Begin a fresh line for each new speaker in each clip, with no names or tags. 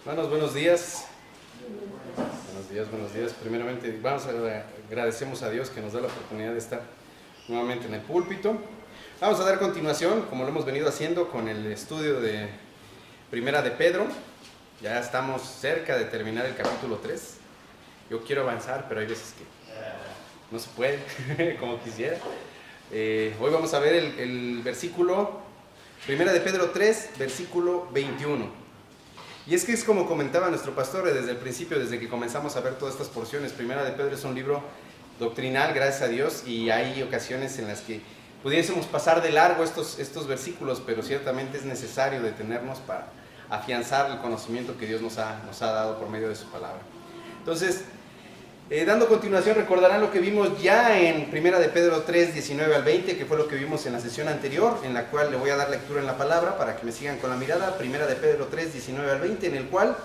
Hermanos, buenos días. Buenos días. Primeramente, agradecemos a Dios que nos da la oportunidad de estar nuevamente en el púlpito. Vamos a dar continuación, como lo hemos venido haciendo, con el estudio de Primera de Pedro. Ya estamos cerca de terminar el capítulo 3. Yo quiero avanzar, pero hay veces que no se puede, como quisiera. Hoy vamos a ver el versículo, Primera de Pedro 3, versículo 21. Y es que es como comentaba nuestro pastor desde el principio, desde que comenzamos a ver todas estas porciones. Primera de Pedro es un libro doctrinal, gracias a Dios, y hay ocasiones en las que pudiésemos pasar de largo estos versículos, pero ciertamente es necesario detenernos para afianzar el conocimiento que Dios nos ha dado por medio de su palabra. Entonces, dando continuación, recordarán lo que vimos ya en Primera de Pedro 3, 19 al 20, que fue lo que vimos en la sesión anterior, en la cual le voy a dar lectura en la palabra para que me sigan con la mirada. Primera de Pedro 3, 19 al 20, en el cual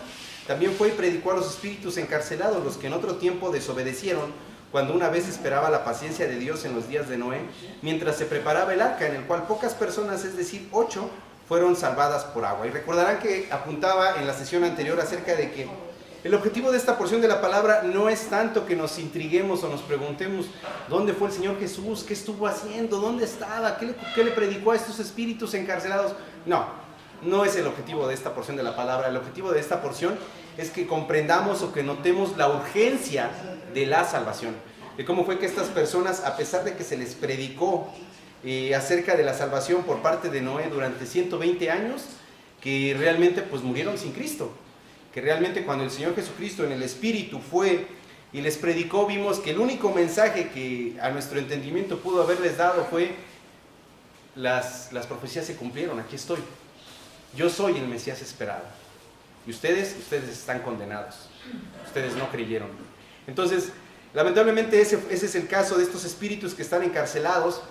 también fue y predicó a los espíritus encarcelados, los que en otro tiempo desobedecieron, cuando una vez esperaba la paciencia de Dios en los días de Noé, mientras se preparaba el arca, en el cual pocas personas, es decir, 8, fueron salvadas por agua. Y recordarán que apuntaba en la sesión anterior acerca de que el objetivo de esta porción de la palabra no es tanto que nos intriguemos o nos preguntemos ¿dónde fue el Señor Jesús? ¿Qué estuvo haciendo? ¿Dónde estaba? ¿Qué le predicó a estos espíritus encarcelados? No es el objetivo de esta porción de la palabra. El objetivo de esta porción es que comprendamos o que notemos la urgencia de la salvación. De cómo fue que estas personas, a pesar de que se les predicó acerca de la salvación por parte de Noé durante 120 años, que realmente pues murieron sin Cristo. Que realmente cuando el Señor Jesucristo en el Espíritu fue y les predicó, vimos que el único mensaje que a nuestro entendimiento pudo haberles dado fue las profecías se cumplieron, aquí estoy. Yo soy el Mesías esperado. Y ustedes están condenados. Ustedes no creyeron. Entonces, lamentablemente ese es el caso de estos espíritus que están encarcelados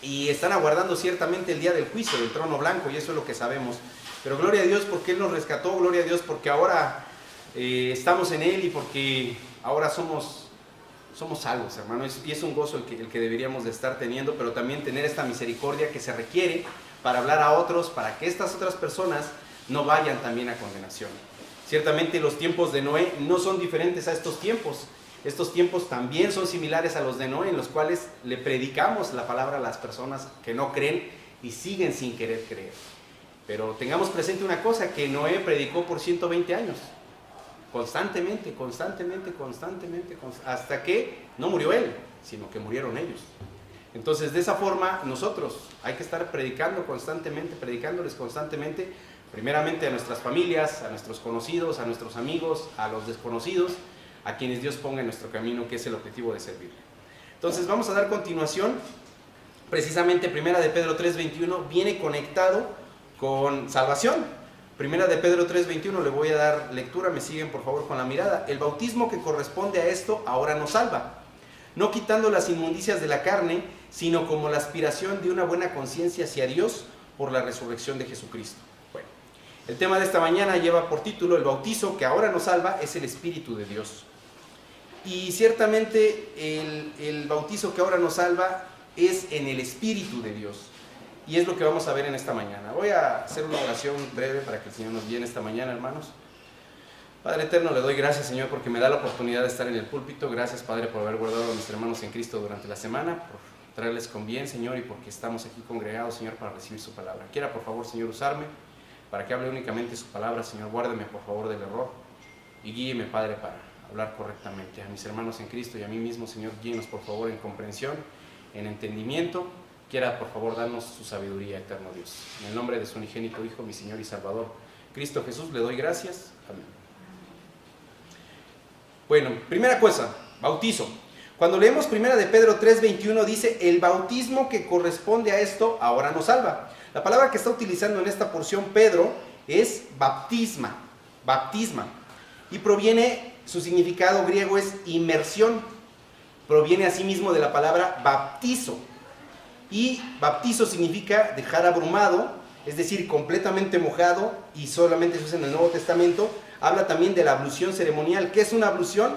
y están aguardando ciertamente el día del juicio del trono blanco, y eso es lo que sabemos. Pero gloria a Dios porque Él nos rescató, gloria a Dios porque ahora estamos en Él y porque ahora somos salvos, hermano. Y es un gozo el que deberíamos de estar teniendo, pero también tener esta misericordia que se requiere para hablar a otros, para que estas otras personas no vayan también a condenación. Ciertamente los tiempos de Noé no son diferentes a estos tiempos. Estos tiempos también son similares a los de Noé, en los cuales le predicamos la palabra a las personas que no creen y siguen sin querer creer. Pero tengamos presente una cosa, que Noé predicó por 120 años, constantemente, hasta que no murió él, sino que murieron ellos. Entonces, de esa forma, nosotros hay que estar predicando constantemente, predicándoles constantemente, primeramente a nuestras familias, a nuestros conocidos, a nuestros amigos, a los desconocidos, a quienes Dios ponga en nuestro camino, que es el objetivo de servir. Entonces, vamos a dar continuación. Precisamente, Primera de Pedro 3:21 viene conectado con salvación. Primera de Pedro 3:21, le voy a dar lectura, me siguen por favor con la mirada. El bautismo que corresponde a esto ahora nos salva, no quitando las inmundicias de la carne, sino como la aspiración de una buena conciencia hacia Dios por la resurrección de Jesucristo. Bueno, el tema de esta mañana lleva por título: el bautizo que ahora nos salva es el Espíritu de Dios. Y ciertamente el bautizo que ahora nos salva es en el Espíritu de Dios. Y es lo que vamos a ver en esta mañana. Voy a hacer una oración breve para que el Señor nos guíe en esta mañana, hermanos. Padre eterno, le doy gracias, Señor, porque me da la oportunidad de estar en el púlpito. Gracias, Padre, por haber guardado a mis hermanos en Cristo durante la semana, por traerles con bien, Señor, y porque estamos aquí congregados, Señor, para recibir su palabra. Quiera, por favor, Señor, usarme para que hable únicamente su palabra. Señor, guárdeme, por favor, del error y guíeme, Padre, para hablar correctamente. A mis hermanos en Cristo y a mí mismo, Señor, guíenos, por favor, en comprensión, en entendimiento. Quiera, por favor, darnos su sabiduría, eterno Dios. En el nombre de su unigénito Hijo, mi Señor y Salvador, Cristo Jesús, le doy gracias. Amén. Bueno, primera cosa, bautizo. Cuando leemos Primera de Pedro 3:21 dice: el bautismo que corresponde a esto ahora nos salva. La palabra que está utilizando en esta porción Pedro es baptisma, y proviene, su significado griego es inmersión. Proviene asimismo de la palabra baptizo. Y baptizo significa dejar abrumado, es decir, completamente mojado, y solamente se usa en el Nuevo Testamento. Habla también de la ablución ceremonial. ¿Qué es una ablución?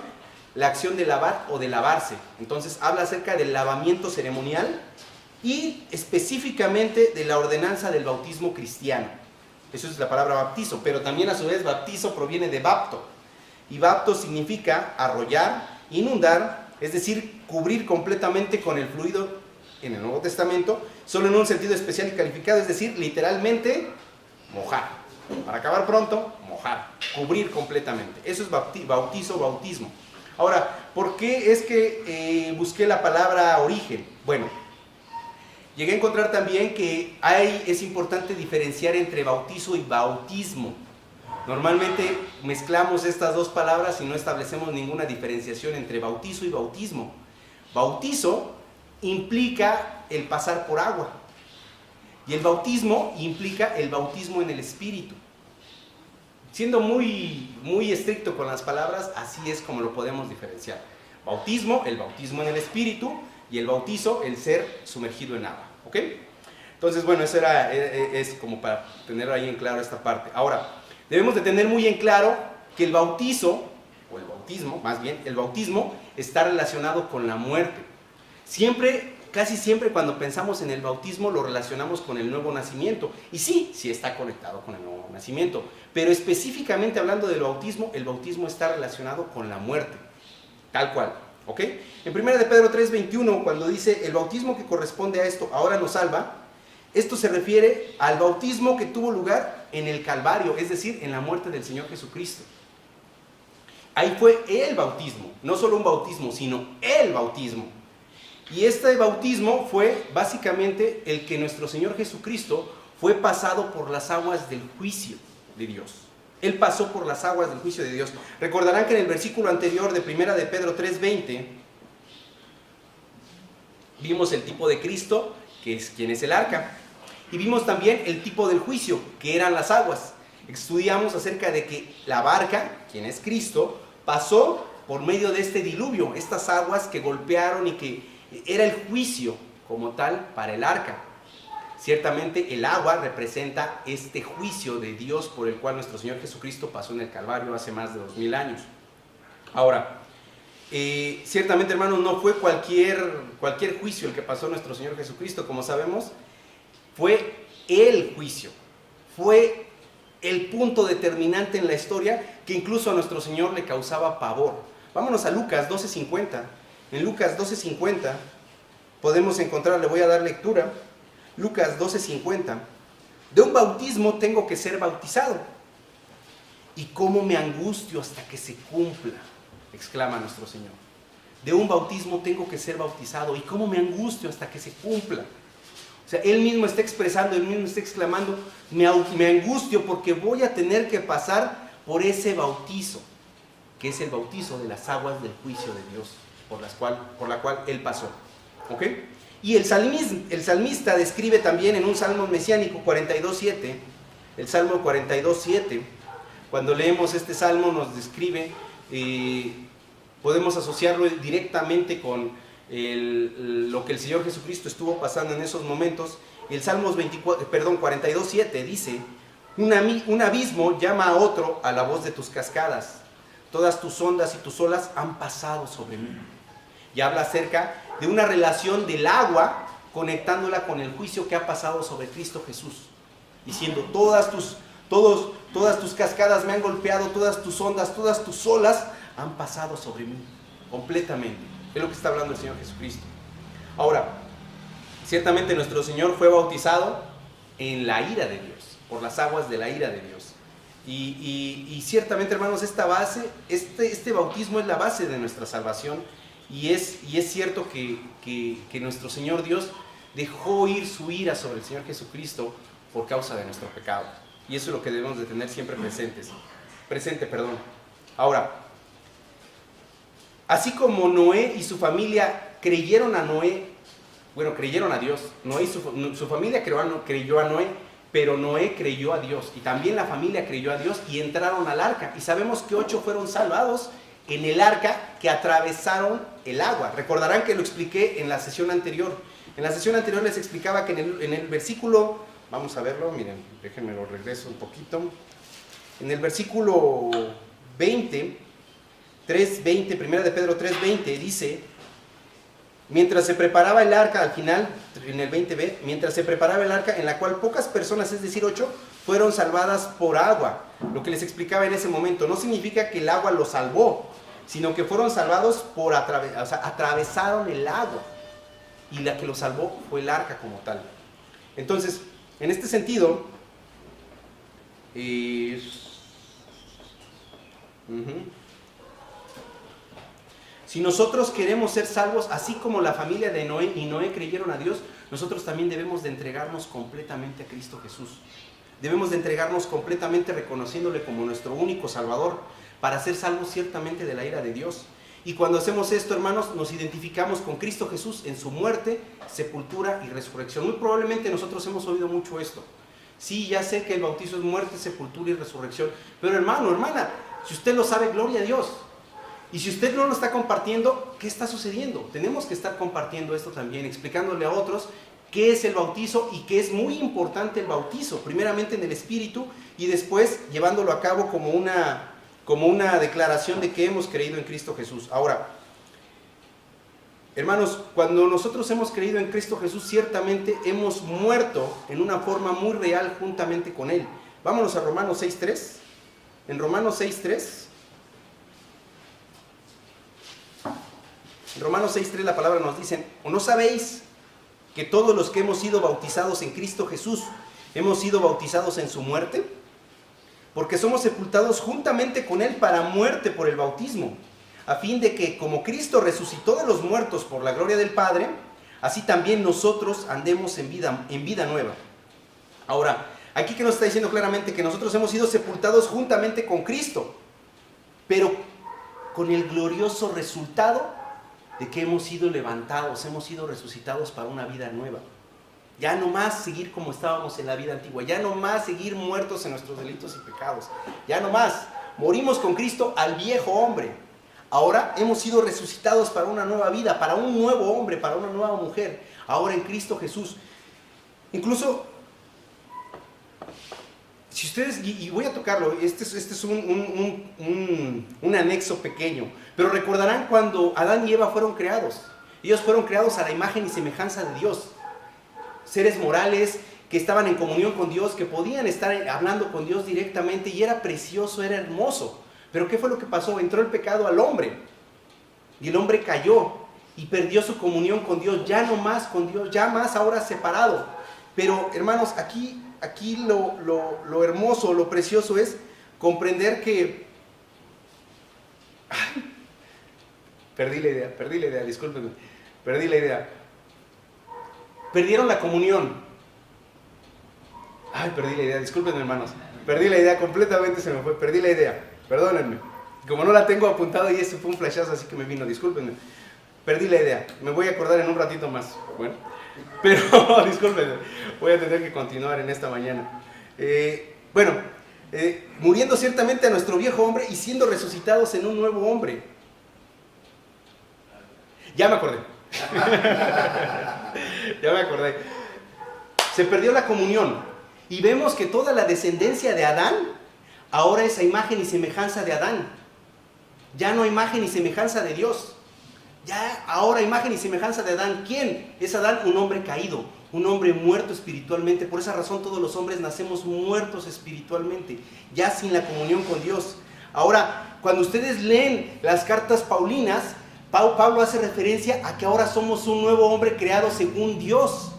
La acción de lavar o de lavarse. Entonces habla acerca del lavamiento ceremonial y específicamente de la ordenanza del bautismo cristiano. Eso es la palabra baptizo, pero también a su vez baptizo proviene de bapto. Y bapto significa arrollar, inundar, es decir, cubrir completamente con el fluido en el Nuevo Testamento, solo en un sentido especial y calificado, es decir, literalmente mojar. Para acabar pronto, mojar, cubrir completamente. Eso es bautizo, bautismo. Ahora, ¿por qué es que busqué la palabra origen? Bueno, llegué a encontrar también que es importante diferenciar entre bautizo y bautismo. Normalmente mezclamos estas dos palabras y no establecemos ninguna diferenciación entre bautizo y bautismo. Bautizo implica el pasar por agua y el bautismo implica el bautismo en el Espíritu. Siendo muy estricto con las palabras, así es como lo podemos diferenciar. Bautismo, el bautismo en el Espíritu, y el bautizo, el ser sumergido en agua. ¿Ok? Entonces, bueno, eso es como para tener ahí en claro esta parte. Ahora, debemos de tener muy en claro que el bautizo, o el bautismo, más bien, el bautismo está relacionado con la muerte. Casi siempre cuando pensamos en el bautismo lo relacionamos con el nuevo nacimiento. Y sí está conectado con el nuevo nacimiento. Pero específicamente hablando del bautismo, el bautismo está relacionado con la muerte. Tal cual. ¿Ok? En 1 de Pedro 3:21, cuando dice el bautismo que corresponde a esto ahora nos salva, esto se refiere al bautismo que tuvo lugar en el Calvario, es decir, en la muerte del Señor Jesucristo. Ahí fue el bautismo, no solo un bautismo, sino el bautismo. Y este bautismo fue básicamente el que nuestro Señor Jesucristo fue pasado por las aguas del juicio de Dios. Él pasó por las aguas del juicio de Dios. Recordarán que en el versículo anterior de 1 de Pedro 3:20 vimos el tipo de Cristo, que es quien es el arca, y vimos también el tipo del juicio, que eran las aguas. Estudiamos acerca de que la barca, quien es Cristo, pasó por medio de este diluvio, estas aguas que golpearon y que era el juicio como tal para el arca. Ciertamente el agua representa este juicio de Dios por el cual nuestro Señor Jesucristo pasó en el Calvario hace más de 2000 años. Ahora, ciertamente, hermanos, no fue cualquier juicio el que pasó nuestro Señor Jesucristo, como sabemos, fue el juicio, fue el punto determinante en la historia que incluso a nuestro Señor le causaba pavor. Vámonos a Lucas 12:50. En Lucas 12:50 podemos encontrar, le voy a dar lectura, Lucas 12:50. De un bautismo tengo que ser bautizado, y cómo me angustio hasta que se cumpla, exclama nuestro Señor. De un bautismo tengo que ser bautizado, y cómo me angustio hasta que se cumpla. O sea, Él mismo está expresando, Él mismo está exclamando, me angustio porque voy a tener que pasar por ese bautizo, que es el bautizo de las aguas del juicio de Dios, por la cual Él pasó. ¿Ok? Y el salmista describe también en un salmo mesiánico 42:7, el Salmo 42:7, cuando leemos este salmo nos describe, podemos asociarlo directamente con lo que el Señor Jesucristo estuvo pasando en esos momentos. El Salmos 42:7 dice: un abismo llama a otro a la voz de tus cascadas, todas tus ondas y tus olas han pasado sobre mí. Y habla acerca de una relación del agua conectándola con el juicio que ha pasado sobre Cristo Jesús, diciendo todas tus cascadas me han golpeado, todas tus ondas, todas tus olas han pasado sobre mí completamente. Es lo que está hablando el Señor Jesucristo. Ahora, ciertamente nuestro Señor fue bautizado en la ira de Dios, por las aguas de la ira de Dios. Y ciertamente, hermanos, esta base, este bautismo es la base de nuestra salvación. Y es cierto que nuestro Señor Dios dejó ir su ira sobre el Señor Jesucristo por causa de nuestro pecado. Y eso es lo que debemos de tener siempre presente. Ahora, así como Noé y su familia creyeron a Dios. Noé y su familia creyó a Noé, pero Noé creyó a Dios. Y también la familia creyó a Dios y entraron al arca. Y sabemos que 8 fueron salvados en el arca, que atravesaron el agua. Recordarán que lo expliqué en la sesión anterior. En la sesión anterior les explicaba que en el versículo, vamos a verlo, miren, déjenme lo regreso un poquito. En el versículo 20, 3:20, 1 de Pedro 3:20 dice: mientras se preparaba el arca, al final, en el 20b, mientras se preparaba el arca, en la cual pocas personas, es decir, 8, fueron salvadas por agua. Lo que les explicaba en ese momento, no significa que el agua los salvó, sino que fueron salvados por atravesaron el agua. Y la que los salvó fue el arca como tal. Entonces, en este sentido, si nosotros queremos ser salvos, así como la familia de Noé y Noé creyeron a Dios, nosotros también debemos de entregarnos completamente a Cristo Jesús. Debemos de entregarnos completamente reconociéndole como nuestro único Salvador, para ser salvos ciertamente de la ira de Dios. Y cuando hacemos esto, hermanos, nos identificamos con Cristo Jesús en su muerte, sepultura y resurrección. Muy probablemente nosotros hemos oído mucho esto. Sí, ya sé que el bautizo es muerte, sepultura y resurrección. Pero hermano, hermana, si usted lo sabe, gloria a Dios. Y si usted no lo está compartiendo, ¿qué está sucediendo? Tenemos que estar compartiendo esto también, explicándole a otros qué es el bautizo y que es muy importante el bautizo. Primeramente en el Espíritu y después llevándolo a cabo como una declaración de que hemos creído en Cristo Jesús. Ahora, hermanos, cuando nosotros hemos creído en Cristo Jesús, ciertamente hemos muerto en una forma muy real juntamente con Él. Vámonos a Romanos 6.3. En Romanos 6.3, la palabra nos dice: ¿o no sabéis que todos los que hemos sido bautizados en Cristo Jesús hemos sido bautizados en su muerte? Porque somos sepultados juntamente con Él para muerte por el bautismo, a fin de que, como Cristo resucitó de los muertos por la gloria del Padre, así también nosotros andemos en vida nueva. Ahora, aquí que nos está diciendo claramente que nosotros hemos sido sepultados juntamente con Cristo, pero con el glorioso resultado de que hemos sido levantados, hemos sido resucitados para una vida nueva. Ya no más seguir como estábamos en la vida antigua, ya no más seguir muertos en nuestros delitos y pecados, ya no más. Morimos con Cristo al viejo hombre. Ahora hemos sido resucitados para una nueva vida, para un nuevo hombre, para una nueva mujer, ahora en Cristo Jesús. Incluso, si ustedes, y voy a tocarlo, este es un anexo pequeño, pero recordarán cuando Adán y Eva fueron creados. Ellos fueron creados a la imagen y semejanza de Dios. Seres morales que estaban en comunión con Dios, que podían estar hablando con Dios directamente, y era precioso, era hermoso. Pero ¿qué fue lo que pasó? Entró el pecado al hombre, y el hombre cayó y perdió su comunión con Dios, ya no más con Dios, ya más ahora separado. Pero hermanos, aquí lo hermoso, lo precioso es comprender que... Perdí la idea, discúlpenme, perdí la idea. Perdieron la comunión. Perdí la idea, discúlpenme, hermanos. Perdí la idea, completamente se me fue, perdí la idea. Perdónenme. Como no la tengo apuntada y eso fue un flashazo, así que me vino, discúlpenme. Perdí la idea, me voy a acordar en un ratito más. Bueno, pero discúlpenme, voy a tener que continuar en esta mañana. Muriendo ciertamente a nuestro viejo hombre y siendo resucitados en un nuevo hombre. Ya me acordé. Ya me acordé. Se perdió la comunión y vemos que toda la descendencia de Adán ahora es a imagen y semejanza de Adán. Ya no imagen y semejanza de Dios. Ya ahora imagen y semejanza de Adán. ¿Quién es Adán? Un hombre caído, un hombre muerto espiritualmente. Por esa razón todos los hombres nacemos muertos espiritualmente, ya sin la comunión con Dios. Ahora, cuando ustedes leen las cartas paulinas, Pablo hace referencia a que ahora somos un nuevo hombre creado según Dios,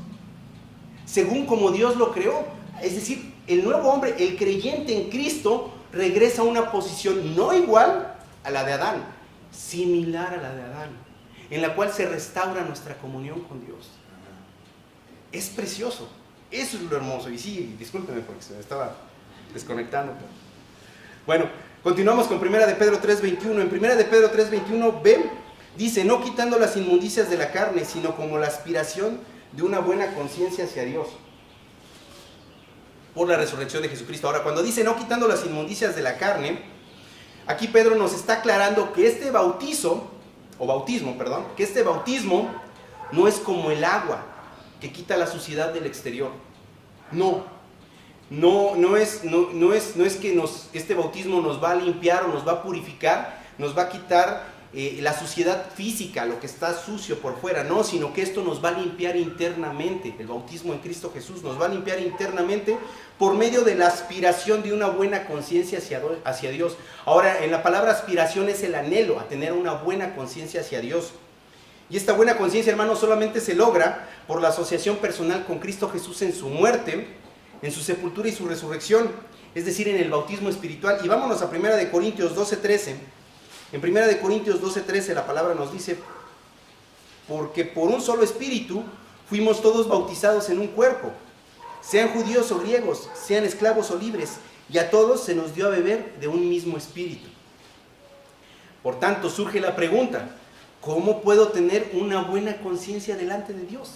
según como Dios lo creó. Es decir, el nuevo hombre, el creyente en Cristo, regresa a una posición no igual a la de Adán, similar a la de Adán, en la cual se restaura nuestra comunión con Dios. Es precioso, eso es lo hermoso. Y sí, discúlpenme porque se me estaba desconectando. Bueno, continuamos con 1 de Pedro 3.21. En 1 de Pedro 3.21b dice: no quitando las inmundicias de la carne, sino como la aspiración de una buena conciencia hacia Dios, por la resurrección de Jesucristo. Ahora, cuando dice no quitando las inmundicias de la carne, aquí Pedro nos está aclarando que este bautismo no es como el agua que quita la suciedad del exterior. No es que este bautismo nos va a limpiar o nos va a purificar, nos va a quitar la suciedad física, lo que está sucio por fuera, no, sino que esto nos va a limpiar internamente. El bautismo en Cristo Jesús nos va a limpiar internamente por medio de la aspiración de una buena conciencia hacia Dios. Ahora, en la palabra aspiración es el anhelo a tener una buena conciencia hacia Dios. Y esta buena conciencia, hermanos, solamente se logra por la asociación personal con Cristo Jesús en su muerte, en su sepultura y su resurrección, es decir, en el bautismo espiritual. Y vámonos a 1 Corintios 12:13. En 1 Corintios 12:13 la palabra nos dice: porque por un solo espíritu fuimos todos bautizados en un cuerpo, sean judíos o griegos, sean esclavos o libres, y a todos se nos dio a beber de un mismo espíritu. Por tanto, surge la pregunta: ¿cómo puedo tener una buena conciencia delante de Dios?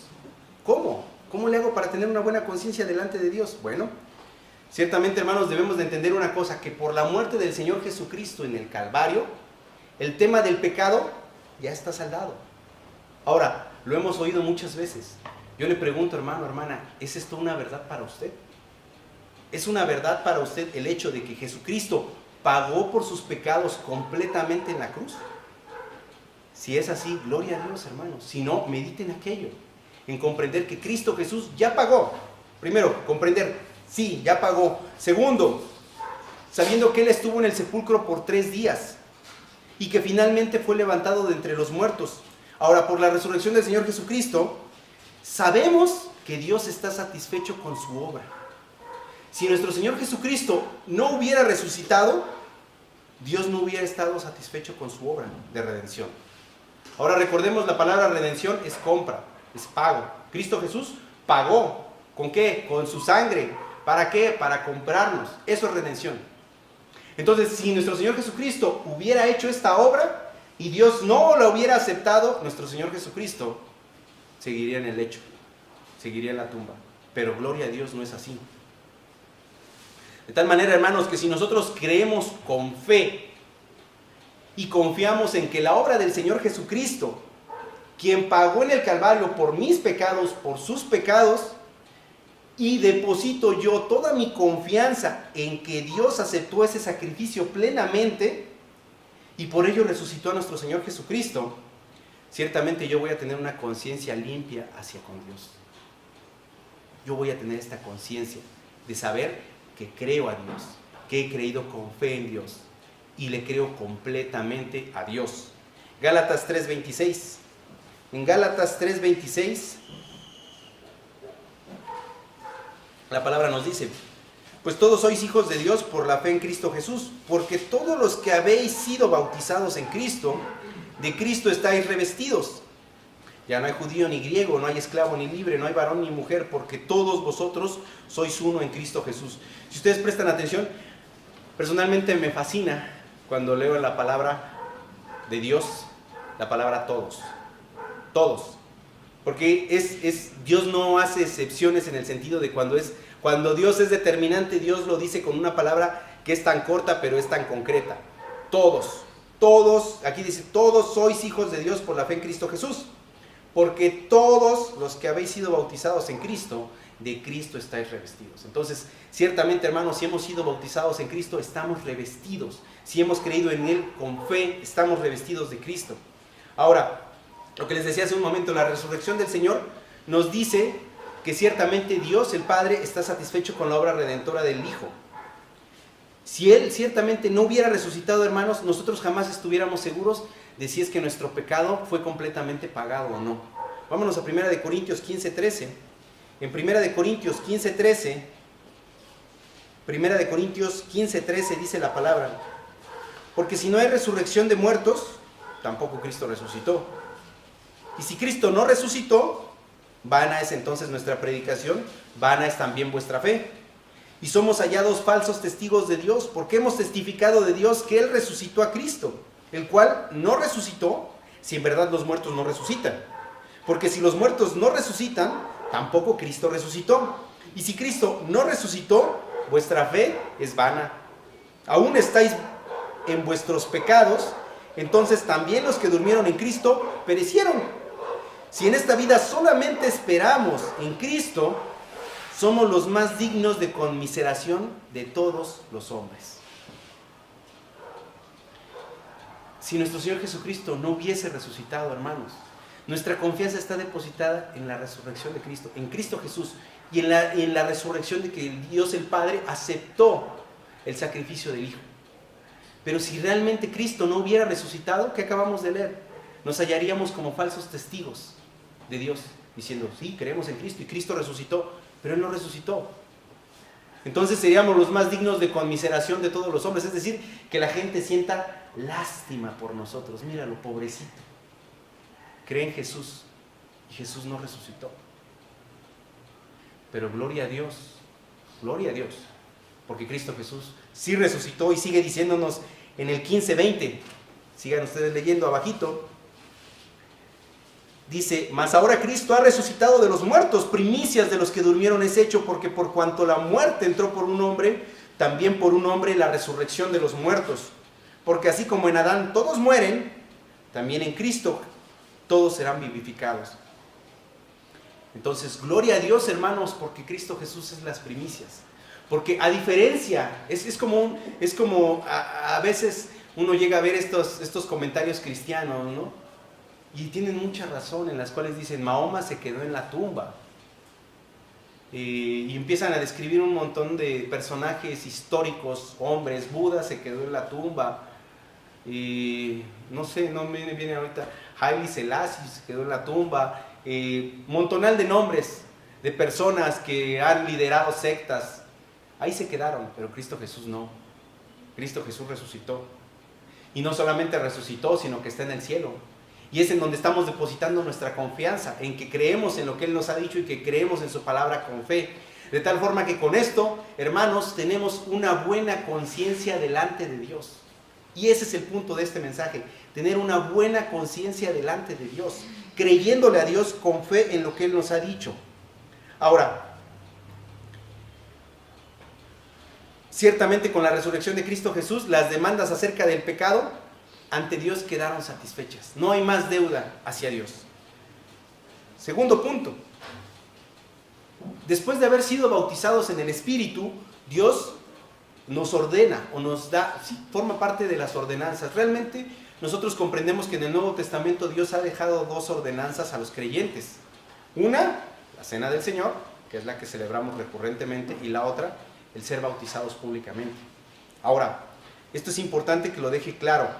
¿Cómo? ¿Cómo le hago para tener una buena conciencia delante de Dios? Bueno, ciertamente, hermanos, debemos de entender una cosa, que por la muerte del Señor Jesucristo en el Calvario, el tema del pecado ya está saldado. Ahora, lo hemos oído muchas veces. Yo le pregunto, hermano, hermana, ¿es esto una verdad para usted? ¿Es una verdad para usted el hecho de que Jesucristo pagó por sus pecados completamente en la cruz? Si es así, gloria a Dios, hermanos. Si no, mediten aquello, en comprender que Cristo Jesús ya pagó. Primero, comprender, sí, ya pagó. Segundo, sabiendo que Él estuvo en el sepulcro por 3 días y que finalmente fue levantado de entre los muertos. Ahora, por la resurrección del Señor Jesucristo, sabemos que Dios está satisfecho con su obra. Si nuestro Señor Jesucristo no hubiera resucitado, Dios no hubiera estado satisfecho con su obra de redención. Ahora recordemos, la palabra redención es compra, es pago. Cristo Jesús pagó. ¿Con qué? Con su sangre. ¿Para qué? Para comprarnos. Eso es redención. Entonces, si nuestro Señor Jesucristo hubiera hecho esta obra y Dios no la hubiera aceptado, nuestro Señor Jesucristo seguiría en el lecho, seguiría en la tumba. Pero gloria a Dios, no es así. De tal manera, hermanos, que si nosotros creemos con fe y confiamos en que la obra del Señor Jesucristo, quien pagó en el Calvario por mis pecados, por sus pecados, y deposito yo toda mi confianza en que Dios aceptó ese sacrificio plenamente y por ello resucitó a nuestro Señor Jesucristo, ciertamente yo voy a tener una conciencia limpia hacia con Dios. Yo voy a tener esta conciencia de saber que creo a Dios, que he creído con fe en Dios y le creo completamente a Dios. Gálatas 3:26. En Gálatas 3:26 la palabra nos dice: pues todos sois hijos de Dios por la fe en Cristo Jesús, porque todos los que habéis sido bautizados en Cristo, de Cristo estáis revestidos. Ya no hay judío ni griego, no hay esclavo ni libre, no hay varón ni mujer, porque todos vosotros sois uno en Cristo Jesús. Si ustedes prestan atención, personalmente me fascina cuando leo la palabra de Dios, la palabra todos. Todos. Porque Dios no hace excepciones en el sentido de cuando Dios es determinante, Dios lo dice con una palabra que es tan corta pero es tan concreta. Todos, aquí dice, todos sois hijos de Dios por la fe en Cristo Jesús. Porque todos los que habéis sido bautizados en Cristo, de Cristo estáis revestidos. Entonces, ciertamente, hermanos, si hemos sido bautizados en Cristo, estamos revestidos. Si hemos creído en Él con fe, estamos revestidos de Cristo. Ahora, lo que les decía hace un momento, la resurrección del Señor nos dice que ciertamente Dios, el Padre, está satisfecho con la obra redentora del Hijo. Si Él ciertamente no hubiera resucitado, hermanos, nosotros jamás estuviéramos seguros de si es que nuestro pecado fue completamente pagado o no. Vámonos a 1 Corintios 15:13. En 1 Corintios 15:13, 1 Corintios 15:13 dice la palabra: porque si no hay resurrección de muertos, tampoco Cristo resucitó. Y si Cristo no resucitó, vana es entonces nuestra predicación, vana es también vuestra fe. Y somos hallados falsos testigos de Dios, porque hemos testificado de Dios que Él resucitó a Cristo, el cual no resucitó, si en verdad los muertos no resucitan. Porque si los muertos no resucitan, tampoco Cristo resucitó. Y si Cristo no resucitó, vuestra fe es vana. Aún estáis en vuestros pecados, entonces también los que durmieron en Cristo perecieron. Si en esta vida solamente esperamos en Cristo, somos los más dignos de conmiseración de todos los hombres. si nuestro Señor Jesucristo no hubiese resucitado, hermanos. Nuestra confianza está depositada en la resurrección de Cristo, en Cristo Jesús, y en la resurrección de que Dios el Padre aceptó el sacrificio del Hijo. Pero si realmente Cristo no hubiera resucitado, ¿qué acabamos de leer? Nos hallaríamos como falsos testigos de Dios, diciendo, sí, creemos en Cristo y Cristo resucitó, pero Él no resucitó. Entonces seríamos los más dignos de conmiseración de todos los hombres, es decir, que la gente sienta lástima por nosotros. Míralo, pobrecito. Cree en Jesús y Jesús no resucitó. Pero gloria a Dios, porque Cristo Jesús sí resucitó y sigue diciéndonos en el 15:20, sigan ustedes leyendo abajito, dice, mas ahora Cristo ha resucitado de los muertos, primicias de los que durmieron es hecho, porque por cuanto la muerte entró por un hombre, también por un hombre la resurrección de los muertos. Porque así como en Adán todos mueren, también en Cristo todos serán vivificados. Entonces, gloria a Dios, hermanos, porque Cristo Jesús es las primicias. Porque a diferencia, es como a veces uno llega a ver estos comentarios cristianos, ¿no? Y tienen mucha razón, en las cuales dicen, Mahoma se quedó en la tumba. Y empiezan a describir un montón de personajes históricos, hombres, Buda se quedó en la tumba. Y no sé, no me viene ahorita, Haile Selassie se quedó en la tumba. Montonal de nombres de personas que han liderado sectas. Ahí se quedaron, pero Cristo Jesús no. Cristo Jesús resucitó. Y no solamente resucitó, sino que está en el cielo. Y es en donde estamos depositando nuestra confianza, en que creemos en lo que Él nos ha dicho y que creemos en su palabra con fe. De tal forma que con esto, hermanos, tenemos una buena conciencia delante de Dios. Y ese es el punto de este mensaje, tener una buena conciencia delante de Dios, creyéndole a Dios con fe en lo que Él nos ha dicho. Ahora, ciertamente con la resurrección de Cristo Jesús, las demandas acerca del pecado ante Dios quedaron satisfechas. No hay más deuda hacia Dios. Segundo punto. Después de haber sido bautizados en el Espíritu, Dios nos ordena o nos da, sí, forma parte de las ordenanzas. Realmente nosotros comprendemos que en el Nuevo Testamento Dios ha dejado dos ordenanzas a los creyentes. Una, la Cena del Señor, que es la que celebramos recurrentemente, y la otra, el ser bautizados públicamente. Ahora, esto es importante que lo deje claro.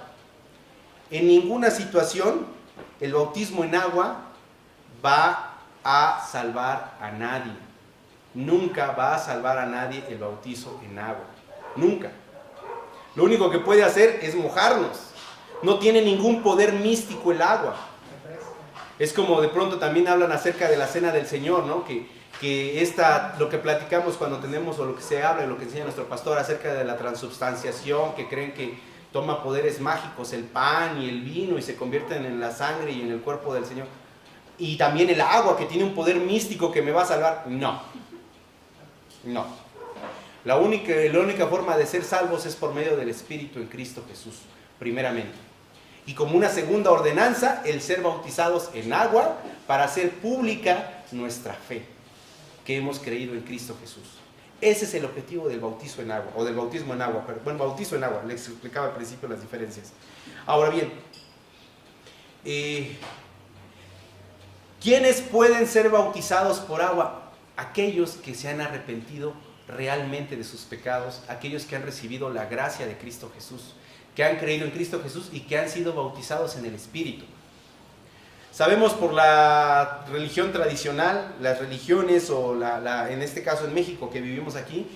En ninguna situación el bautismo en agua va a salvar a nadie. Nunca va a salvar a nadie el bautizo en agua. Nunca. Lo único que puede hacer es mojarnos. No tiene ningún poder místico el agua. Es como de pronto también hablan acerca de la Cena del Señor, ¿no? Que lo que platicamos cuando tenemos, o lo que se habla, lo que enseña nuestro pastor acerca de la transubstanciación, que creen que toma poderes mágicos, el pan y el vino, y se convierten en la sangre y en el cuerpo del Señor. Y también el agua, que tiene un poder místico que me va a salvar. No. La única forma de ser salvos es por medio del Espíritu en Cristo Jesús, primeramente. Y como una segunda ordenanza, el ser bautizados en agua para hacer pública nuestra fe, que hemos creído en Cristo Jesús. Ese es el objetivo del bautizo en agua, o del bautismo en agua. Pero, bueno, bautizo en agua, les explicaba al principio las diferencias. Ahora bien, ¿quiénes pueden ser bautizados por agua? Aquellos que se han arrepentido realmente de sus pecados, aquellos que han recibido la gracia de Cristo Jesús, que han creído en Cristo Jesús y que han sido bautizados en el Espíritu. Sabemos por la religión tradicional, las religiones, o en este caso en México que vivimos aquí,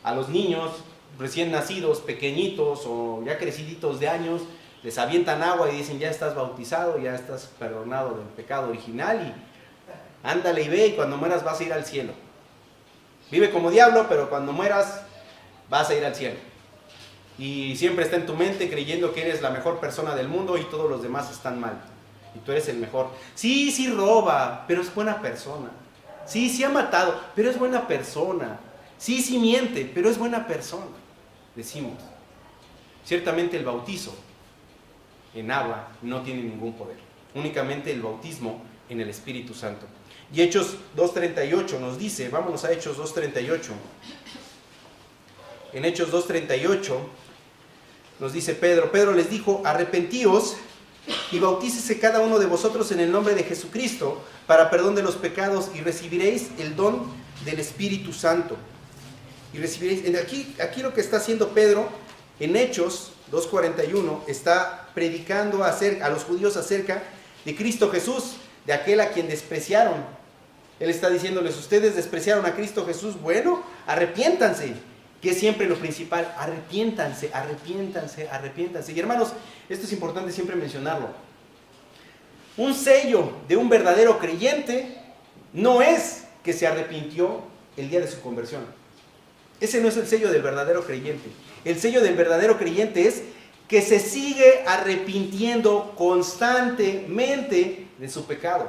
a los niños recién nacidos, pequeñitos o ya creciditos de años, les avientan agua y dicen, ya estás bautizado, ya estás perdonado del pecado original, y ándale y ve, y cuando mueras vas a ir al cielo. Vive como diablo, pero cuando mueras vas a ir al cielo. Y siempre está en tu mente creyendo que eres la mejor persona del mundo y todos los demás están mal. Y tú eres el mejor. Sí roba, pero es buena persona. Sí ha matado, pero es buena persona. Sí miente, pero es buena persona. Decimos. Ciertamente el bautizo en agua no tiene ningún poder. Únicamente el bautismo en el Espíritu Santo. Y Hechos 2:38 nos dice, vámonos a Hechos 2:38. En Hechos 2:38 nos dice Pedro. Pedro les dijo: arrepentíos y bautícese cada uno de vosotros en el nombre de Jesucristo para perdón de los pecados y recibiréis el don del Espíritu Santo. Y recibiréis, aquí lo que está haciendo Pedro en Hechos 2:41, está predicando a los judíos acerca de Cristo Jesús, de aquel a quien despreciaron. Él está diciéndoles: ustedes despreciaron a Cristo Jesús, bueno, arrepiéntanse, que es siempre lo principal, arrepiéntanse, arrepiéntanse, arrepiéntanse. Y hermanos, esto es importante siempre mencionarlo. Un sello de un verdadero creyente no es que se arrepintió el día de su conversión. Ese no es el sello del verdadero creyente. El sello del verdadero creyente es que se sigue arrepintiendo constantemente de su pecado.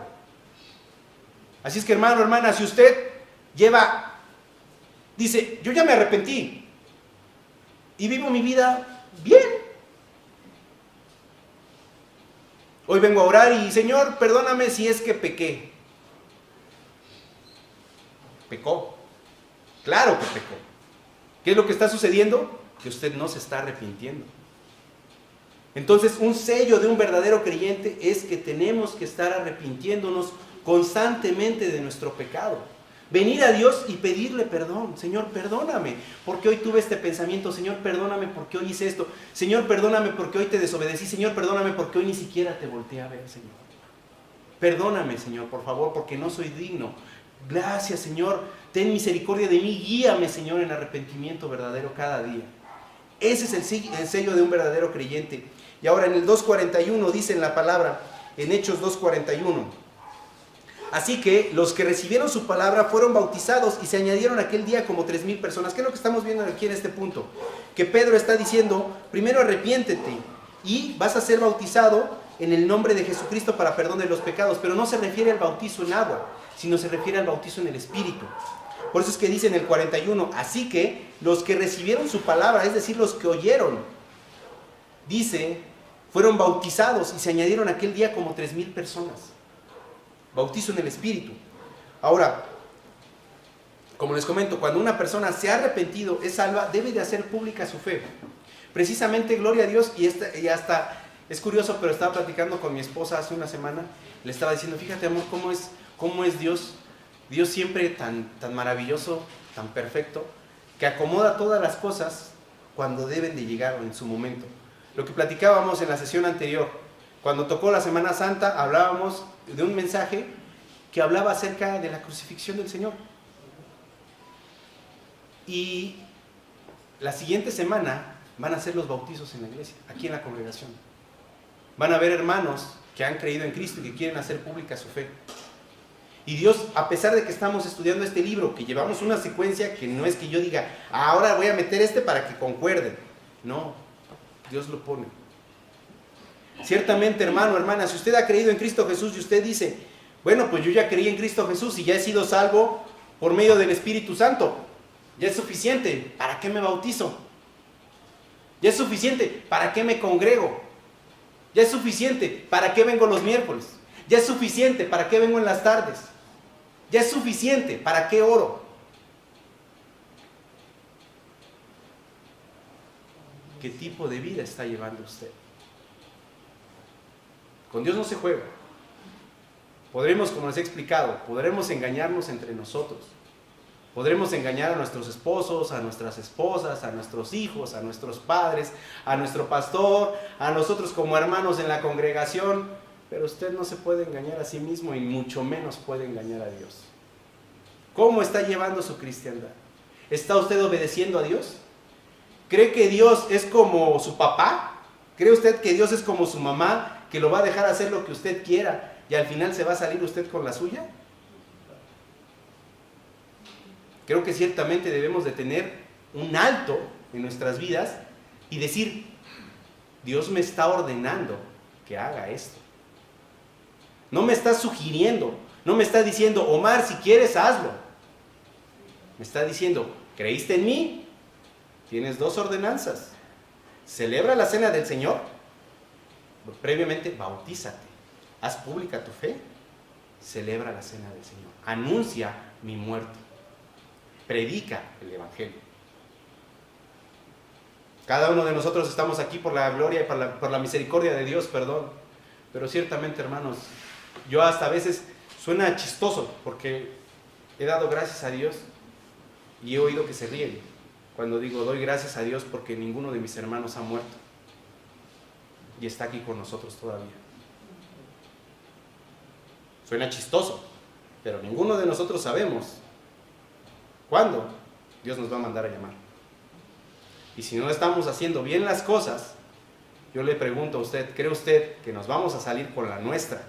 Así es que, hermano, hermana, si usted dice: yo ya me arrepentí y vivo mi vida bien, hoy vengo a orar y: Señor, perdóname si es que pequé. Pecó. Claro que pecó. ¿Qué es lo que está sucediendo? Que usted no se está arrepintiendo. Entonces, un sello de un verdadero creyente es que tenemos que estar arrepintiéndonos constantemente de nuestro pecado. Venir a Dios y pedirle perdón. Señor, perdóname porque hoy tuve este pensamiento. Señor, perdóname porque hoy hice esto. Señor, perdóname porque hoy te desobedecí. Señor, perdóname porque hoy ni siquiera te volteé a ver, Señor. Perdóname, Señor, por favor, porque no soy digno. Gracias, Señor. Ten misericordia de mí. Guíame, Señor, en arrepentimiento verdadero cada día. Ese es el sello de un verdadero creyente. Y ahora en el 2:41 dice en la palabra, en Hechos 2:41: así que los que recibieron su palabra fueron bautizados y se añadieron aquel día como 3,000 personas. ¿Qué es lo que estamos viendo aquí en este punto? Que Pedro está diciendo: primero arrepiéntete y vas a ser bautizado en el nombre de Jesucristo para perdón de los pecados. Pero no se refiere al bautizo en agua, sino se refiere al bautizo en el Espíritu. Por eso es que dice en el 41: así que los que recibieron su palabra, es decir, los que oyeron, dice, fueron bautizados y se añadieron aquel día como 3,000 personas. Bautizo en el Espíritu. Ahora, como les comento, cuando una persona se ha arrepentido, es salva, debe de hacer pública su fe. Precisamente, gloria a Dios, y hasta es curioso, pero estaba platicando con mi esposa hace una semana, le estaba diciendo: fíjate, amor, cómo es Dios. Dios siempre tan maravilloso, tan perfecto, que acomoda todas las cosas cuando deben de llegar o en su momento. Lo que platicábamos en la sesión anterior, cuando tocó la Semana Santa, hablábamos de un mensaje que hablaba acerca de la crucifixión del Señor. Y la siguiente semana van a ser los bautizos en la iglesia, aquí en la congregación. Van a haber hermanos que han creído en Cristo y que quieren hacer pública su fe. Y Dios, a pesar de que estamos estudiando este libro, que llevamos una secuencia que no es que yo diga: ahora voy a meter para que concuerden. No, Dios lo pone. Ciertamente, hermano, hermana, si usted ha creído en Cristo Jesús y usted dice: bueno, pues yo ya creí en Cristo Jesús y ya he sido salvo por medio del Espíritu Santo, ya es suficiente, ¿para qué me bautizo? Ya es suficiente, ¿para qué me congrego? Ya es suficiente, ¿para qué vengo los miércoles? Ya es suficiente, ¿para qué vengo en las tardes? Ya es suficiente, ¿para qué oro? ¿Qué tipo de vida está llevando usted? Con Dios no se juega. Podremos, como les he explicado, podremos engañarnos entre nosotros. Podremos engañar a nuestros esposos, a nuestras esposas, a nuestros hijos, a nuestros padres, a nuestro pastor, a nosotros como hermanos en la congregación, pero usted no se puede engañar a sí mismo y mucho menos puede engañar a Dios. ¿Cómo está llevando su cristiandad? ¿Está usted obedeciendo a Dios? ¿Cree que Dios es como su papá? ¿Cree usted que Dios es como su mamá, que lo va a dejar hacer lo que usted quiera y al final se va a salir usted con la suya? Creo que ciertamente debemos de tener un alto en nuestras vidas y decir: Dios me está ordenando que haga esto. No me está sugiriendo, no me está diciendo: Omar, si quieres, hazlo. Me está diciendo: ¿creíste en mí? Tienes 2 ordenanzas. Celebra la cena del Señor. Previamente, bautízate. Haz pública tu fe. Celebra la cena del Señor. Anuncia mi muerte. Predica el Evangelio. Cada uno de nosotros estamos aquí por la gloria y por la misericordia de Dios, perdón. Pero ciertamente, hermanos, yo hasta a veces suena chistoso porque he dado gracias a Dios y he oído que se ríen cuando digo doy gracias a Dios porque ninguno de mis hermanos ha muerto y está aquí con nosotros todavía. Suena chistoso, pero ninguno de nosotros sabemos cuándo Dios nos va a mandar a llamar. Y si no estamos haciendo bien las cosas, yo le pregunto a usted, ¿cree usted que nos vamos a salir con la nuestra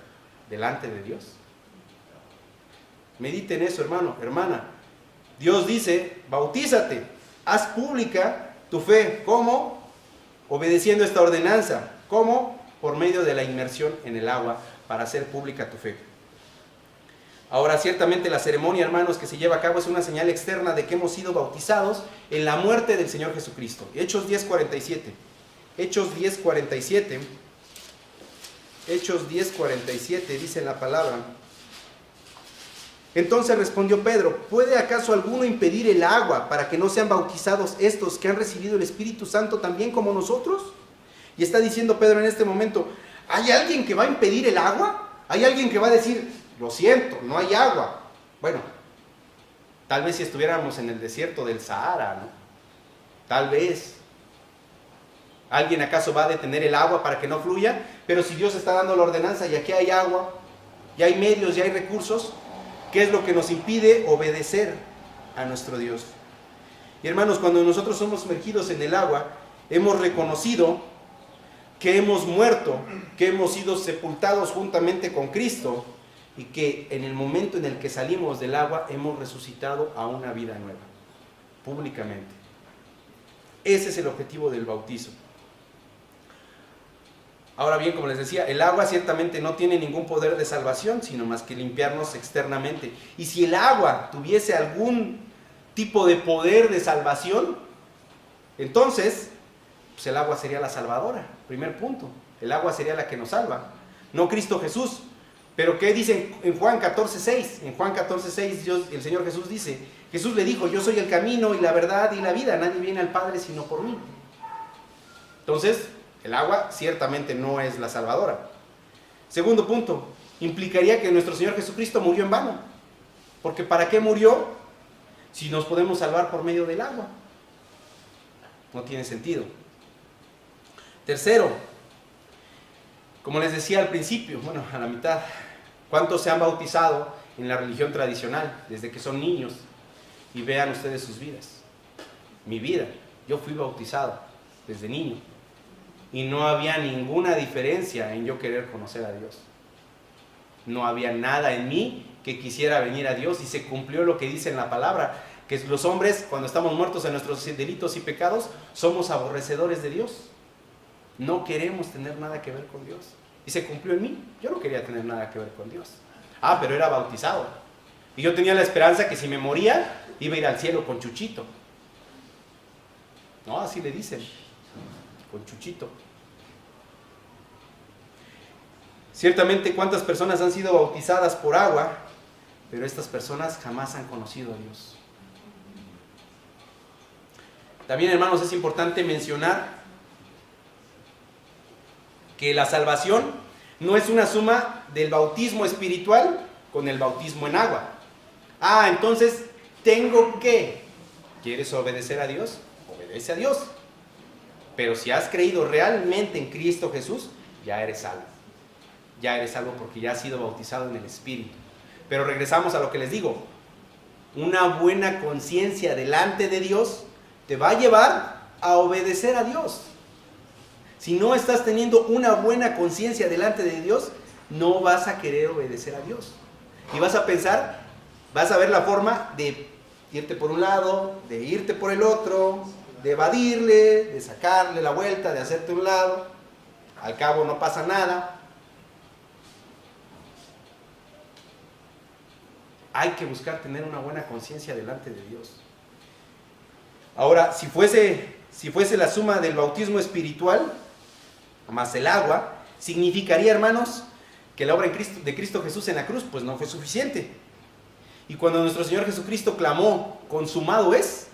delante de Dios? Medite en eso, hermano, hermana. Dios dice, bautízate, haz pública tu fe. ¿Cómo? Obedeciendo esta ordenanza. ¿Cómo? Por medio de la inmersión en el agua para hacer pública tu fe. Ahora, ciertamente la ceremonia, hermanos, que se lleva a cabo es una señal externa de que hemos sido bautizados en la muerte del Señor Jesucristo. Hechos 10:47. Hechos 10:47. Hechos 10:47 dice la palabra. Entonces respondió Pedro, ¿puede acaso alguno impedir el agua para que no sean bautizados estos que han recibido el Espíritu Santo también como nosotros? Y está diciendo Pedro en este momento, ¿hay alguien que va a impedir el agua? ¿Hay alguien que va a decir, lo siento, no hay agua? Bueno, tal vez si estuviéramos en el desierto del Sahara, ¿no? Tal vez. ¿Alguien acaso va a detener el agua para que no fluya? Pero si Dios está dando la ordenanza y aquí hay agua, y hay medios, y hay recursos, ¿qué es lo que nos impide obedecer a nuestro Dios? Y hermanos, cuando nosotros somos sumergidos en el agua, hemos reconocido que hemos muerto, que hemos sido sepultados juntamente con Cristo y que en el momento en el que salimos del agua hemos resucitado a una vida nueva, públicamente. Ese es el objetivo del bautizo. Ahora bien, como les decía, el agua ciertamente no tiene ningún poder de salvación, sino más que limpiarnos externamente. Y si el agua tuviese algún tipo de poder de salvación, entonces, pues el agua sería la salvadora. Primer punto, el agua sería la que nos salva, no Cristo Jesús. Pero ¿qué dice en Juan 14:6? En Juan 14:6 el Señor Jesús dice, Jesús le dijo, yo soy el camino y la verdad y la vida, nadie viene al Padre sino por mí. Entonces, el agua ciertamente no es la salvadora. Segundo punto, implicaría que nuestro Señor Jesucristo murió en vano. Porque ¿para qué murió si nos podemos salvar por medio del agua? No tiene sentido. Tercero, como les decía al principio, bueno, a la mitad, ¿cuántos se han bautizado en la religión tradicional desde que son niños? Y vean ustedes sus vidas. Mi vida, yo fui bautizado desde niño. Y no había ninguna diferencia en yo querer conocer a Dios. No había nada en mí que quisiera venir a Dios y se cumplió lo que dice en la palabra, que los hombres, cuando estamos muertos en nuestros delitos y pecados, somos aborrecedores de Dios. No queremos tener nada que ver con Dios. Y se cumplió en mí. Yo no quería tener nada que ver con Dios. Pero era bautizado. Y yo tenía la esperanza que si me moría, iba a ir al cielo con Chuchito. No, así le dicen. Con Chuchito. Ciertamente, ¿cuántas personas han sido bautizadas por agua? Pero estas personas jamás han conocido a Dios. También, hermanos, es importante mencionar que la salvación no es una suma del bautismo espiritual con el bautismo en agua. Entonces, ¿tengo que? ¿Quieres obedecer a Dios? Obedece a Dios. Pero si has creído realmente en Cristo Jesús, ya eres salvo. Ya eres salvo porque ya has sido bautizado en el Espíritu. Pero regresamos a lo que les digo. Una buena conciencia delante de Dios te va a llevar a obedecer a Dios. Si no estás teniendo una buena conciencia delante de Dios, no vas a querer obedecer a Dios. Y vas a pensar, vas a ver la forma de irte por un lado, de irte por el otro, de evadirle, de sacarle la vuelta, de hacerte un lado. Al cabo no pasa nada. Hay que buscar tener una buena conciencia delante de Dios. Ahora, si fuese la suma del bautismo espiritual más el agua, significaría, hermanos, que la obra de Cristo Jesús en la cruz pues no fue suficiente. Y cuando nuestro Señor Jesucristo clamó, consumado es,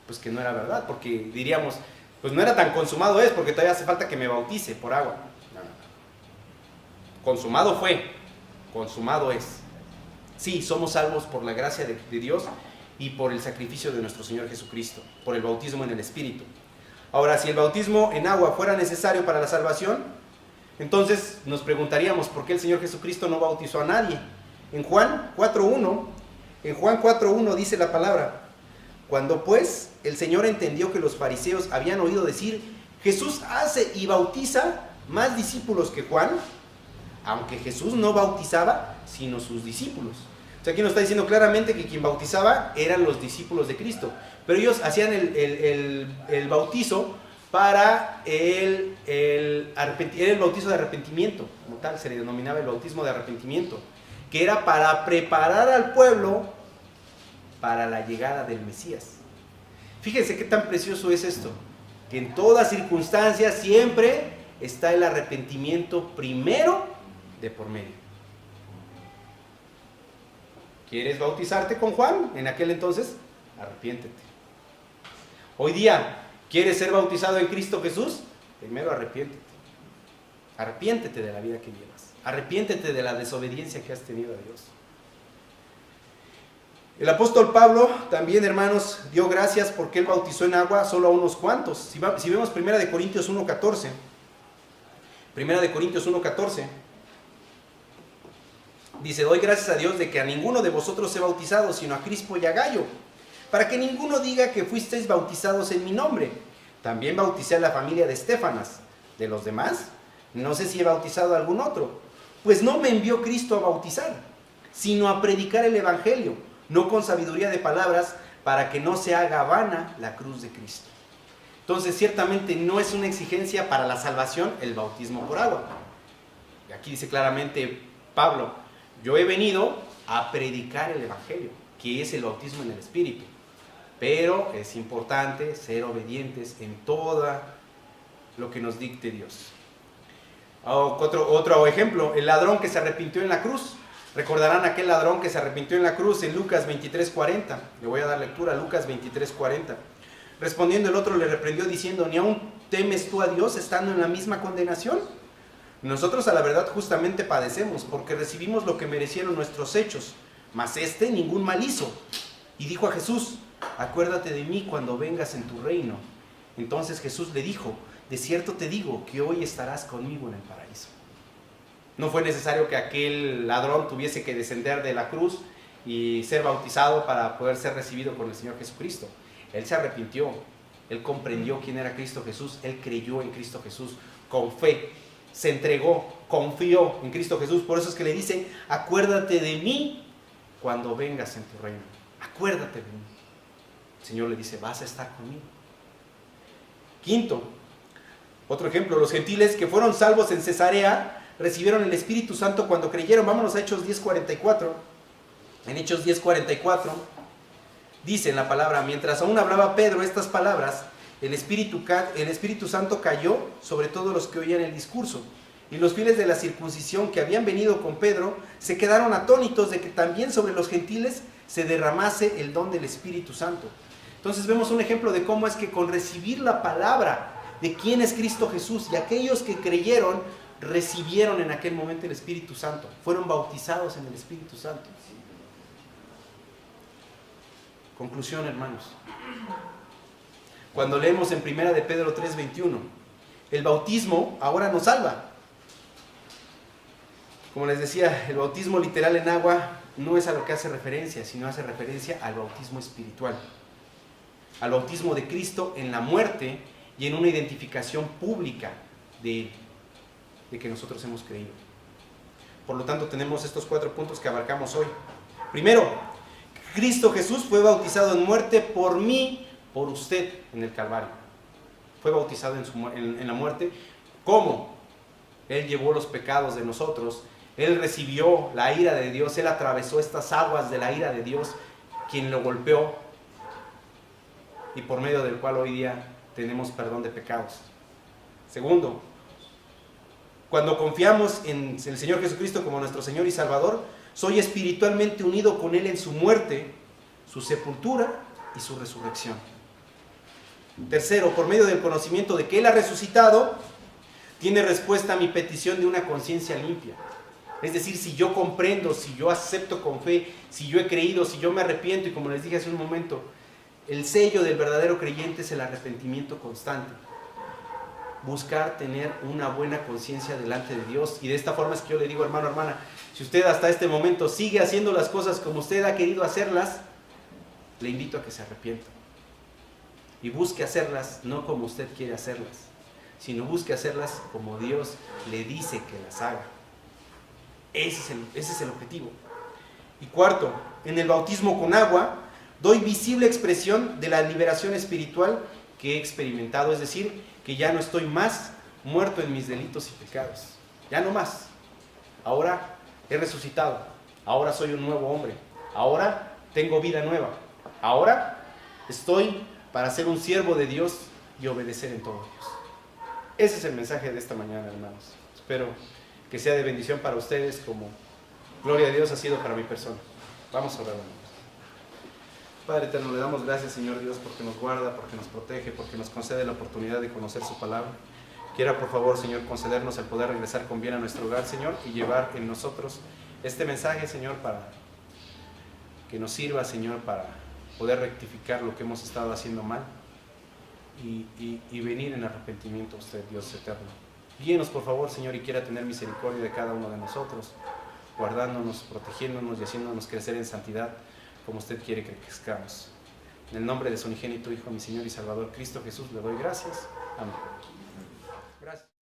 pues que no era verdad, porque diríamos, Pues no era tan consumado es, porque todavía hace falta que me bautice por agua. No, no. Consumado fue, consumado es. Sí, somos salvos por la gracia de Dios y por el sacrificio de nuestro Señor Jesucristo, por el bautismo en el Espíritu. Ahora, si el bautismo en agua fuera necesario para la salvación, entonces nos preguntaríamos por qué el Señor Jesucristo no bautizó a nadie. En Juan 4.1 dice la palabra: cuando pues el Señor entendió que los fariseos habían oído decir, Jesús hace y bautiza más discípulos que Juan, aunque Jesús no bautizaba, sino sus discípulos. O sea, aquí nos está diciendo claramente que quien bautizaba eran los discípulos de Cristo, pero ellos hacían el bautizo para el bautizo de arrepentimiento, como tal, se le denominaba el bautismo de arrepentimiento, que era para preparar al pueblo para la llegada del Mesías. Fíjense qué tan precioso es esto, que en todas circunstancias siempre está el arrepentimiento primero de por medio. ¿Quieres bautizarte con Juan? En aquel entonces, arrepiéntete. Hoy día, ¿quieres ser bautizado en Cristo Jesús? Primero arrepiéntete. Arrepiéntete de la vida que llevas. Arrepiéntete de la desobediencia que has tenido a Dios. El apóstol Pablo también, hermanos, dio gracias porque él bautizó en agua solo a unos cuantos. Si vemos 1 Corintios 1.14, 1 Corintios 1.14, dice: doy gracias a Dios de que a ninguno de vosotros he bautizado, sino a Crispo y a Gayo, para que ninguno diga que fuisteis bautizados en mi nombre. También bauticé a la familia de Estéfanas. De los demás, no sé si he bautizado a algún otro, pues no me envió Cristo a bautizar, sino a predicar el evangelio, no con sabiduría de palabras, para que no se haga vana la cruz de Cristo. Entonces, ciertamente no es una exigencia para la salvación el bautismo por agua. Y aquí dice claramente Pablo: yo he venido a predicar el evangelio, que es el bautismo en el Espíritu. Pero es importante ser obedientes en todo lo que nos dicte Dios. Otro ejemplo, el ladrón que se arrepintió en la cruz. Recordarán aquel ladrón que se arrepintió en la cruz en Lucas 23:40. Le voy a dar lectura a Lucas 23:40. Respondiendo el otro le reprendió diciendo: ¿ni aún temes tú a Dios estando en la misma condenación? Nosotros a la verdad justamente padecemos, porque recibimos lo que merecieron nuestros hechos, mas éste ningún mal hizo. Y dijo a Jesús: acuérdate de mí cuando vengas en tu reino. Entonces Jesús le dijo: de cierto te digo que hoy estarás conmigo en el paraíso. No fue necesario que aquel ladrón tuviese que descender de la cruz y ser bautizado para poder ser recibido por el Señor Jesucristo. Él se arrepintió, él comprendió quién era Cristo Jesús, él creyó en Cristo Jesús con fe, se entregó, confió en Cristo Jesús. Por eso es que le dice: acuérdate de mí cuando vengas en tu reino. Acuérdate de mí. El Señor le dice: vas a estar conmigo. Quinto, otro ejemplo, los gentiles que fueron salvos en Cesarea recibieron el Espíritu Santo cuando creyeron. Vámonos a Hechos 10:44. En Hechos 10:44 dice en la palabra: mientras aún hablaba Pedro estas palabras, el Espíritu Santo cayó sobre todos los que oían el discurso. Y los fieles de la circuncisión que habían venido con Pedro se quedaron atónitos de que también sobre los gentiles se derramase el don del Espíritu Santo. Entonces vemos un ejemplo de cómo es que con recibir la palabra de quién es Cristo Jesús, y aquellos que creyeron recibieron en aquel momento el Espíritu Santo, fueron bautizados en el Espíritu Santo. Conclusión, hermanos. Cuando leemos en 1 de Pedro 3:21, el bautismo ahora nos salva. Como les decía, el bautismo literal en agua no es a lo que hace referencia, sino hace referencia al bautismo espiritual, al bautismo de Cristo en la muerte y en una identificación pública de que nosotros hemos creído. Por lo tanto, tenemos estos 4 puntos que abarcamos hoy. Primero, Cristo Jesús fue bautizado en muerte por mí, por usted en el Calvario. Fue bautizado en la muerte. ¿Cómo? Él llevó los pecados de nosotros. Él recibió la ira de Dios. Él atravesó estas aguas de la ira de Dios, quien lo golpeó, y por medio del cual hoy día tenemos perdón de pecados. Segundo, cuando confiamos en el Señor Jesucristo como nuestro Señor y Salvador, soy espiritualmente unido con Él en su muerte, su sepultura y su resurrección. Tercero, por medio del conocimiento de que Él ha resucitado, tiene respuesta a mi petición de una conciencia limpia. Es decir, si yo comprendo, si yo acepto con fe, si yo he creído, si yo me arrepiento, y como les dije hace un momento, el sello del verdadero creyente es el arrepentimiento constante. Buscar tener una buena conciencia delante de Dios. Y de esta forma es que yo le digo, hermano, hermana, si usted hasta este momento sigue haciendo las cosas como usted ha querido hacerlas, le invito a que se arrepienta. Y busque hacerlas no como usted quiere hacerlas, sino busque hacerlas como Dios le dice que las haga. Ese es el objetivo. Y cuarto, en el bautismo con agua, doy visible expresión de la liberación espiritual que he experimentado, es decir, que ya no estoy más muerto en mis delitos y pecados. Ya no más. Ahora he resucitado. Ahora soy un nuevo hombre. Ahora tengo vida nueva. Ahora estoy para ser un siervo de Dios y obedecer en todo Dios. Ese es el mensaje de esta mañana, hermanos. Espero que sea de bendición para ustedes como gloria a Dios ha sido para mi persona. Vamos a orar, hermanos. Padre eterno, le damos gracias, Señor Dios, porque nos guarda, porque nos protege, porque nos concede la oportunidad de conocer su palabra. Quiera, por favor, Señor, concedernos el poder regresar con bien a nuestro hogar, Señor, y llevar en nosotros este mensaje, Señor, para que nos sirva, Señor, para poder rectificar lo que hemos estado haciendo mal y venir en arrepentimiento a usted, Dios eterno. Guíenos, por favor, Señor, y quiera tener misericordia de cada uno de nosotros, guardándonos, protegiéndonos y haciéndonos crecer en santidad, como usted quiere que crezcamos. En el nombre de su unigénito Hijo, mi Señor y Salvador, Cristo Jesús, le doy gracias. Amén. Gracias.